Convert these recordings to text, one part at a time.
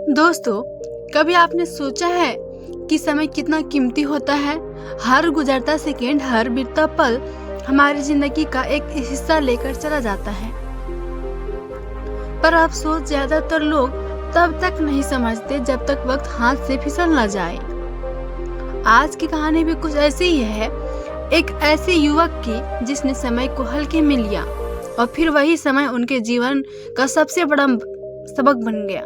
दोस्तों, कभी आपने सोचा है कि समय कितना कीमती होता है। हर गुजरता सेकेंड, हर बीतता पल हमारी जिंदगी का एक हिस्सा लेकर चला जाता है। पर अफसोस ज्यादातर लोग तब तक नहीं समझते जब तक वक्त हाथ से फिसल न जाए। आज की कहानी भी कुछ ऐसी ही है, एक ऐसे युवक की जिसने समय को हल्के में लिया और फिर वही समय उनके जीवन का सबसे बड़ा सबक बन गया।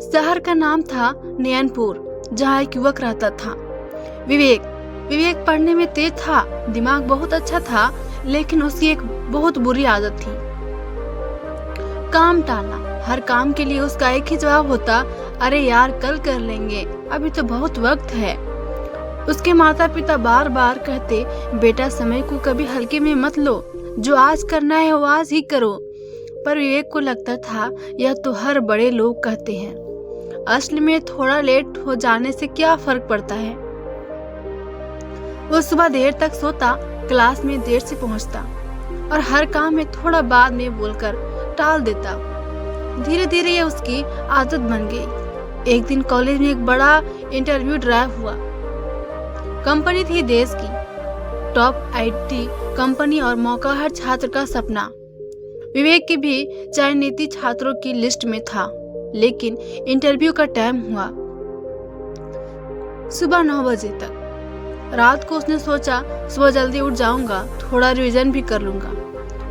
शहर का नाम था नयनपुर, जहाँ एक युवक रहता था, विवेक पढ़ने में तेज था, दिमाग बहुत अच्छा था, लेकिन उसकी एक बहुत बुरी आदत थी, काम टालना। हर काम के लिए उसका एक ही जवाब होता, अरे यार कल कर लेंगे, अभी तो बहुत वक्त है। उसके माता पिता बार बार कहते, बेटा समय को कभी हल्के में मत लो, जो आज करना है वो आज ही करो। पर विवेक को लगता था यह तो हर बड़े लोग कहते हैं, असल में थोड़ा लेट हो जाने से क्या फर्क पड़ता है। वो सुबह देर तक सोता, क्लास में देर से पहुंचता और हर काम में थोड़ा बाद में बोलकर टाल देता। धीरे धीरे ये उसकी आदत बन गई। एक दिन कॉलेज में एक बड़ा इंटरव्यू ड्राइव हुआ। कंपनी थी देश की टॉप आईटी कंपनी और मौका हर छात्र का सपना। विवेक की भी चयनित छात्रों की लिस्ट में था, लेकिन इंटरव्यू का टाइम हुआ सुबह 9 बजे तक। रात को उसने सोचा सुबह जल्दी उठ जाऊंगा, थोड़ा रिवीजन भी कर लूंगा,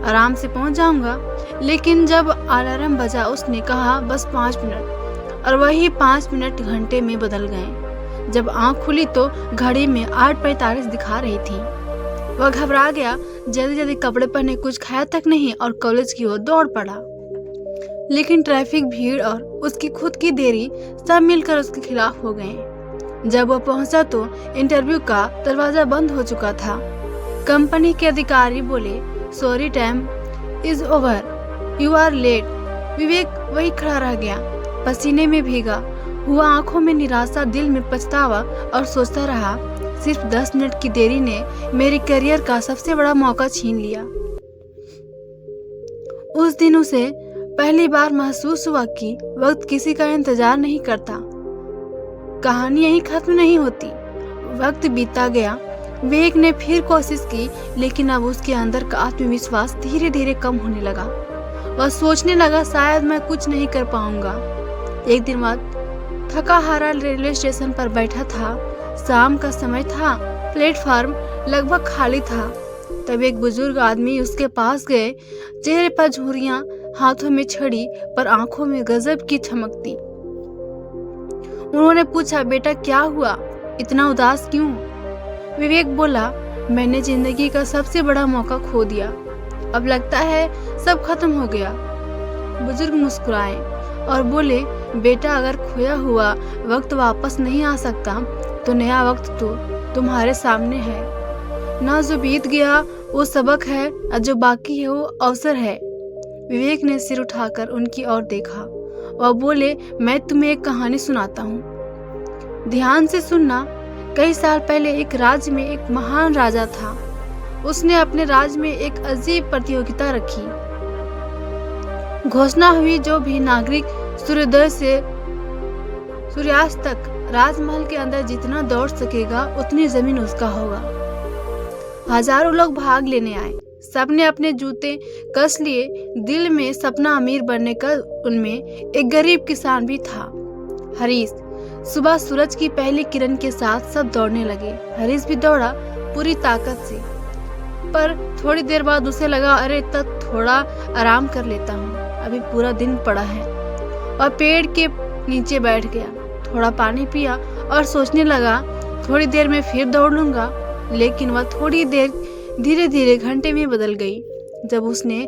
आराम से पहुंच जाऊंगा। लेकिन जब अलार्म बजा उसने कहा बस 5 मिनट, और वही 5 मिनट घंटे में बदल गए। जब आंख खुली तो घड़ी में 8:45 दिखा रही थी। वह घबरा गया, जल्दी जल्दी कपड़े पहने, कुछ खाया तक नहीं और कॉलेज की ओर दौड़ पड़ा। लेकिन ट्रैफिक, भीड़ और उसकी खुद की देरी सब मिलकर उसके खिलाफ हो गए। जब वह पहुंचा तो इंटरव्यू का दरवाजा बंद हो चुका था। कंपनी के अधिकारी बोले, sorry time is over, you are late. Vivek वही खड़ा रह गया, पसीने में भीगा हुआ, आंखों में निराशा, दिल में पछतावा, और सोचता रहा सिर्फ 10 मिनट की देरी ने मेरे करियर का सबसे बड़ा मौका छीन लिया। उस दिन उसे पहली बार महसूस हुआ कि वक्त किसी का इंतजार नहीं करता। कहानी यहीं खत्म नहीं होती। वक्त बीतता गया, विवेक ने फिर कोशिश की, लेकिन अब उसके अंदर का आत्मविश्वास धीरे धीरे कम होने लगा। वह सोचने लगा शायद मैं कुछ नहीं कर पाऊंगा। एक दिन बाद थका हारा रेलवे स्टेशन पर बैठा था। शाम का समय था, प्लेटफॉर्म लगभग खाली था। तब एक बुजुर्ग आदमी उसके पास गए, चेहरे पर झुर्रियां, हाथों में छड़ी, पर आंखों में गजब की चमक थी। उन्होंने पूछा, बेटा क्या हुआ, इतना उदास क्यों? विवेक बोला, मैंने जिंदगी का सबसे बड़ा मौका खो दिया, अब लगता है सब खत्म हो गया। बुजुर्ग मुस्कुराए और बोले, बेटा अगर खोया हुआ वक्त वापस नहीं आ सकता तो नया वक्त तो तुम्हारे सामने है ना। जो बीत गया वो सबक है और जो बाकी है वो अवसर है। विवेक ने सिर उठाकर उनकी ओर देखा और बोले, मैं तुम्हें एक कहानी सुनाता हूँ, ध्यान से सुनना। कई साल पहले एक राज्य में एक महान राजा था। उसने अपने राज्य में एक अजीब प्रतियोगिता रखी। घोषणा हुई, जो भी नागरिक सूर्योदय से सूर्यास्त तक राजमहल के अंदर जितना दौड़ सकेगा उतनी जमीन उसका होगा। हजारों लोग भाग लेने आए, सबने अपने जूते कस लिए, दिल में सपना अमीर बनने का। उनमें एक गरीब किसान भी था, हरीश। सुबह सूरज की पहली किरण के साथ सब दौड़ने लगे। हरीश भी दौड़ा पूरी ताकत से, पर थोड़ी देर बाद उसे लगा, अरे तब थोड़ा आराम कर लेता हूँ, अभी पूरा दिन पड़ा है। और पेड़ के नीचे बैठ गया, थोड़ा पानी पिया और सोचने लगा, थोड़ी देर में फिर दौड़ लूंगा। लेकिन वह थोड़ी देर धीरे धीरे घंटे में बदल गई। जब उसने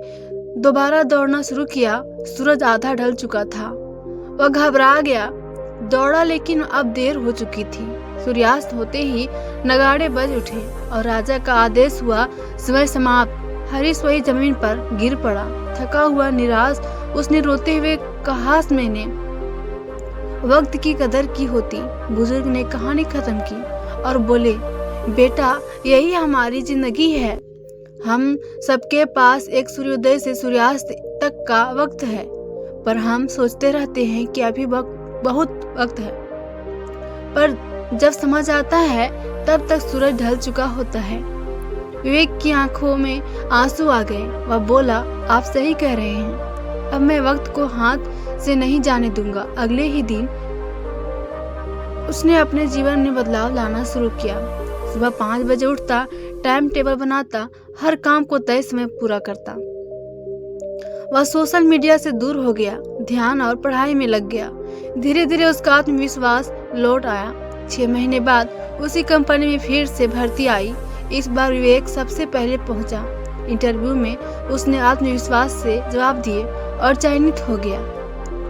दोबारा दौड़ना शुरू किया, सूरज आधा ढल चुका था। वह घबरा गया, दौड़ा, लेकिन अब देर हो चुकी थी। सूर्यास्त होते ही नगाड़े बज उठे और राजा का आदेश हुआ, समय समाप्त। हरीश वही जमीन पर गिर पड़ा, थका हुआ, निराश। उसने रोते हुए कहा, मैंने वक्त की कदर की होती। बुजुर्ग ने कहानी खत्म की और बोले, बेटा यही हमारी जिंदगी है। हम सबके पास एक सूर्योदय से सूर्यास्त तक का वक्त है, पर हम सोचते रहते हैं कि अभी बहुत वक्त है, पर जब समझ आता है तब तक सूरज ढल चुका होता है। विवेक की आंखों में आंसू आ गए। वह बोला, आप सही कह रहे हैं, अब मैं वक्त को हाथ से नहीं जाने दूंगा। अगले ही दिन उसने अपने जीवन में बदलाव लाना शुरू किया। सुबह 5 बजे उठता, टाइम टेबल बनाता, हर काम को तय समय पूरा करता। वह सोशल मीडिया से दूर हो गया, ध्यान और पढ़ाई में लग गया। धीरे धीरे उसका आत्मविश्वास लौट आया। 6 महीने बाद उसी कंपनी में फिर से भर्ती आई। इस बार विवेक सबसे पहले पहुंचा। इंटरव्यू में उसने आत्मविश्वास से जवाब दिए और चयनित हो गया।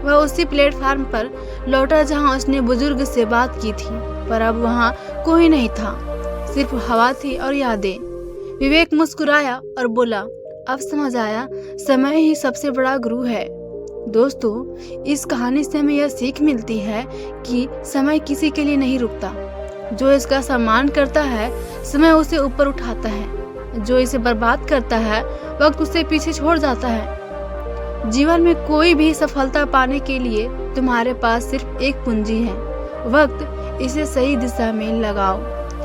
वह उसी प्लेटफार्म पर लौटा जहां उसने बुजुर्ग से बात की थी, पर अब वहां कोई नहीं था, सिर्फ हवा थी और यादें। विवेक मुस्कुराया और बोला, अब समझ आया, समय ही सबसे बड़ा गुरु है। दोस्तों, इस कहानी से हमें यह सीख मिलती है कि समय किसी के लिए नहीं रुकता। जो इसका सम्मान करता है, समय उसे ऊपर उठाता है। जो इसे बर्बाद करता है, वक्त उसे पीछे छोड़ जाता है। जीवन में कोई भी सफलता पाने के लिए तुम्हारे पास सिर्फ एक पूंजी है, वक्त। इसे सही दिशा में लगाओ।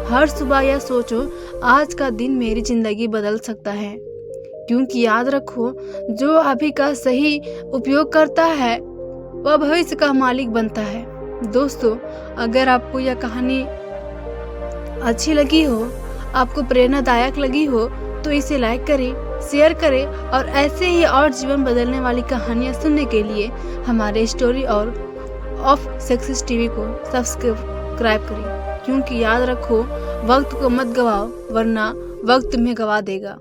हर सुबह यह सोचो, आज का दिन मेरी जिंदगी बदल सकता है। क्योंकि याद रखो, जो अभी का सही उपयोग करता है वह भविष्य का मालिक बनता है। दोस्तों, अगर आपको यह कहानी अच्छी लगी हो, आपको प्रेरणादायक लगी हो, तो इसे लाइक करें, शेयर करें और ऐसे ही और जीवन बदलने वाली कहानियाँ सुनने के लिए हमारे स्टोरी और ऑफ सक्सेस टीवी को सब्सक्राइब करें। क्योंकि याद रखो, वक्त को मत गवाओ, वरना वक्त तुम्हें गवा देगा।